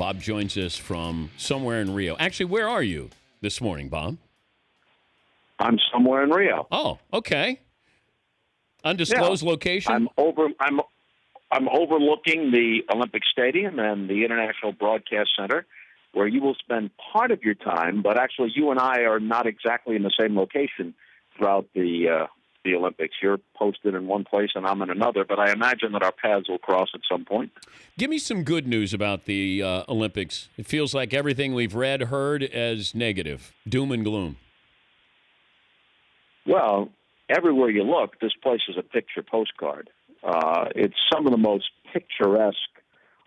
Bob joins us from somewhere in Rio. Actually, where are you this morning, Bob? I'm somewhere in Rio. Oh, okay. Undisclosed location? I'm overlooking the Olympic Stadium and the International Broadcast Center, where you will spend part of your time, but actually you and I are not exactly in the same location throughout the Olympics. You're posted in one place and I'm in another, but I imagine that our paths will cross at some point. Give me some good news about the Olympics. It feels like everything we've read, heard as negative, doom and gloom. Well, everywhere you look, this place is a picture postcard. It's some of the most picturesque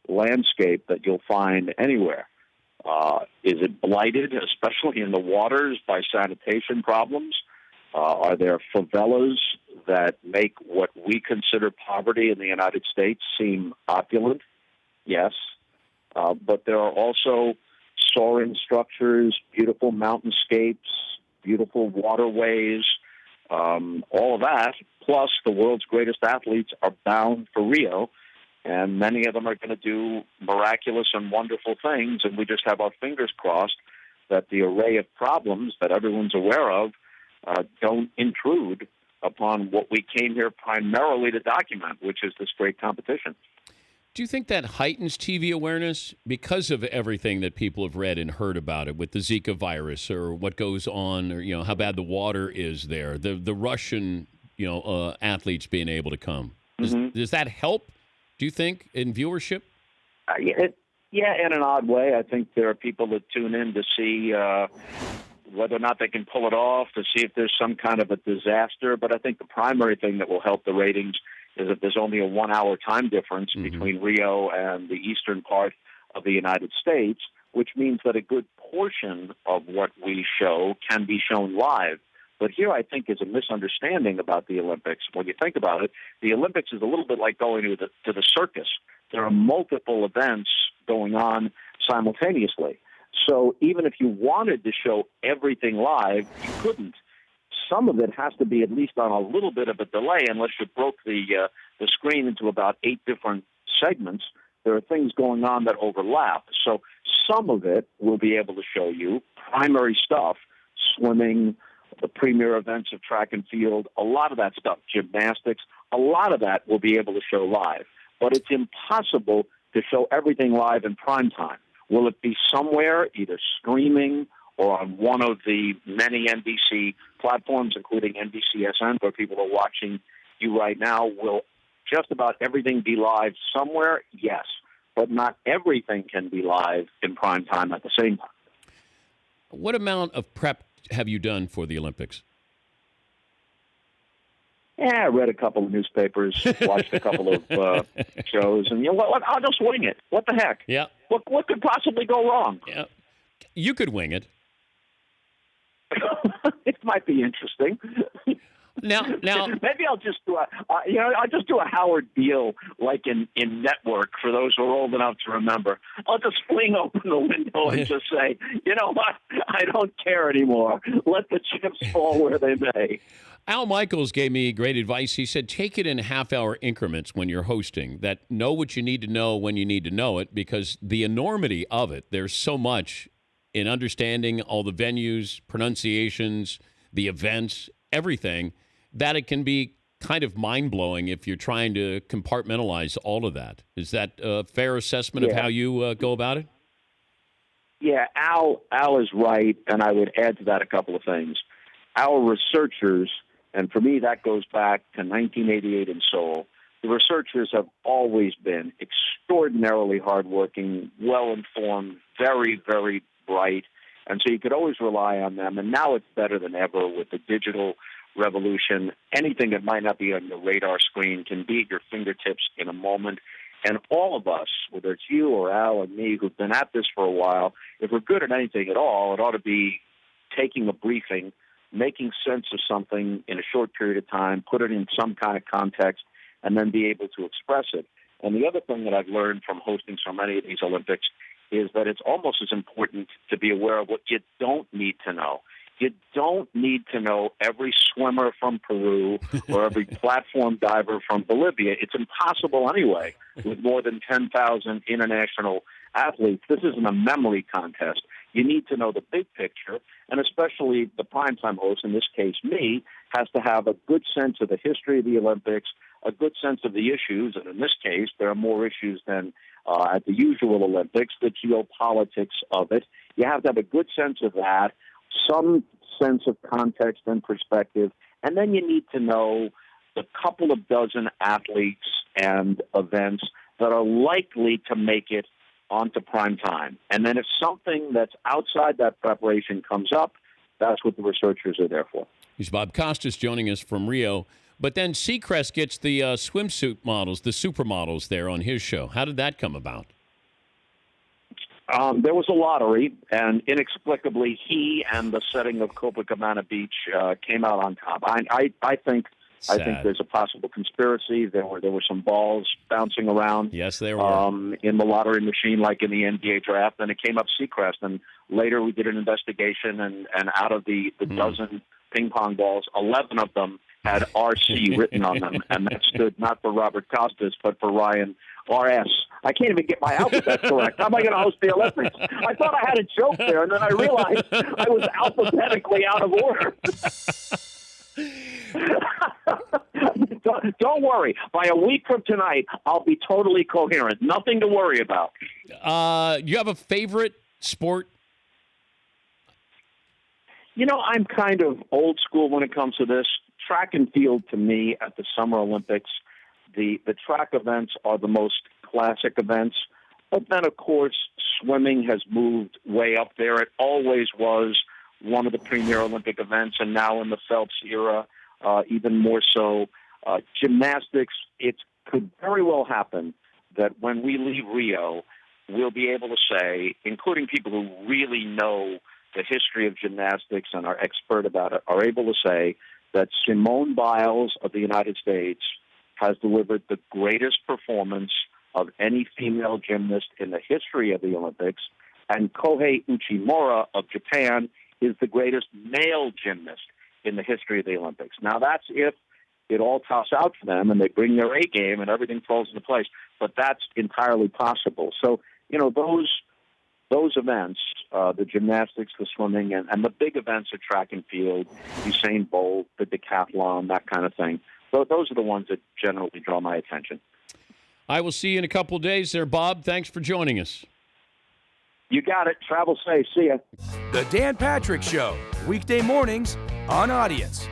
landscape that you'll find anywhere. Is it blighted, especially in the waters, by sanitation problems? Are there favelas that make what we consider poverty in the United States seem opulent? Yes. But there are also soaring structures, beautiful mountainscapes, beautiful waterways, all of that, plus the world's greatest athletes are bound for Rio, and many of them are going to do miraculous and wonderful things, and we just have our fingers crossed that the array of problems that everyone's aware of don't intrude upon what we came here primarily to document, which is this great competition. Do you think that heightens TV awareness because of everything that people have read and heard about it with the Zika virus or what goes on, or how bad the water is there, the Russian athletes being able to come? Does that help, do you think, in viewership? Yeah, in an odd way. I think there are people that tune in to see whether or not they can pull it off, to see if there's some kind of a disaster. But I think the primary thing that will help the ratings is that there's only a 1 hour time difference between Rio and the eastern part of the United States, which means that a good portion of what we show can be shown live. But here I think is a misunderstanding about the Olympics. When you think about it, the Olympics is a little bit like going to the circus. There are multiple events going on simultaneously. So even if you wanted to show everything live, you couldn't. Some of it has to be at least on a little bit of a delay, unless you broke the screen into about 8 different segments. There are things going on that overlap. So some of it we'll be able to show you, primary stuff, swimming, the premier events of track and field, a lot of that stuff, gymnastics, a lot of that we'll be able to show live. But it's impossible to show everything live in prime time. Will it be somewhere, either streaming or on one of the many NBC platforms, including NBCSN, where people are watching you right now? Will just about everything be live somewhere? Yes. But not everything can be live in prime time at the same time. What amount of prep have you done for the Olympics? Yeah, I read a couple of newspapers, watched a couple of shows, and I'll just wing it. What the heck? Yeah. What could possibly go wrong? Yeah. You could wing it. It might be interesting. Now, maybe I'll just do a Howard deal like in Network for those who are old enough to remember. I'll just fling open the window and just say, you know what? I don't care anymore. Let the chips fall where they may. Al Michaels gave me great advice. He said, take it in half-hour increments when you're hosting, that know what you need to know when you need to know it, because the enormity of it, there's so much in understanding all the venues, pronunciations, the events, everything, that it can be kind of mind-blowing if you're trying to compartmentalize all of that. Is that a fair assessment of how you go about it? Yeah, Al is right, and I would add to that a couple of things. Our researchers, and for me that goes back to 1988 in Seoul, the researchers have always been extraordinarily hardworking, well-informed, very, very bright, and so you could always rely on them. And now it's better than ever with the digital revolution. Anything that might not be on your radar screen can be at your fingertips in a moment. And all of us, whether it's you or Al or me, who've been at this for a while, if we're good at anything at all, it ought to be taking a briefing, making sense of something in a short period of time, put it in some kind of context, and then be able to express it. And the other thing that I've learned from hosting so many of these Olympics is that it's almost as important to be aware of what you don't need to know. You don't need to know every swimmer from Peru or every platform diver from Bolivia. It's impossible anyway with more than 10,000 international athletes. This isn't a memory contest. You need to know the big picture, and especially the primetime host, in this case me, has to have a good sense of the history of the Olympics, a good sense of the issues, and in this case, there are more issues than at the usual Olympics, the geopolitics of it. You have to have a good sense of that, some sense of context and perspective, and then you need to know the couple of dozen athletes and events that are likely to make it onto prime time. And then if something that's outside that preparation comes up, that's what the researchers are there for. He's Bob Costas joining us from Rio. But then Seacrest gets the swimsuit models, the supermodels there on his show. How did that come about? There was a lottery, and inexplicably, he and the setting of Copacabana Beach came out on top. I think there's a possible conspiracy. There were some balls bouncing around. Yes, there were in the lottery machine, like in the NBA draft, and it came up Seacrest. And later, we did an investigation, and out of the dozen ping pong balls, 11 of them had RC written on them, and that stood not for Robert Costas, but for Ryan RS. I can't even get my alphabet correct. How am I going to host the Olympics? I thought I had a joke there, and then I realized I was alphabetically out of order. Don't worry. By a week from tonight, I'll be totally coherent. Nothing to worry about. You have a favorite sport? You know, I'm kind of old school when it comes to this. Track and field, to me, at the Summer Olympics, the track events are the most classic events. But then, of course, swimming has moved way up there. It always was one of the premier Olympic events, and now in the Phelps era, even more so. Gymnastics, it could very well happen that when we leave Rio, we'll be able to say, including people who really know the history of gymnastics and are expert about it, are able to say that Simone Biles of the United States has delivered the greatest performance of any female gymnast in the history of the Olympics, and Kohei Uchimura of Japan is the greatest male gymnast in the history of the Olympics. Now, that's if it all tops out for them and they bring their A game and everything falls into place, but that's entirely possible. So, you know, those events, the gymnastics, the swimming, and the big events of track and field, Usain Bolt, the decathlon, that kind of thing, those are the ones that generally draw my attention. I will see you in a couple of days there, Bob. Thanks for joining us. You got it. Travel safe. See ya. The Dan Patrick Show, weekday mornings on Audience.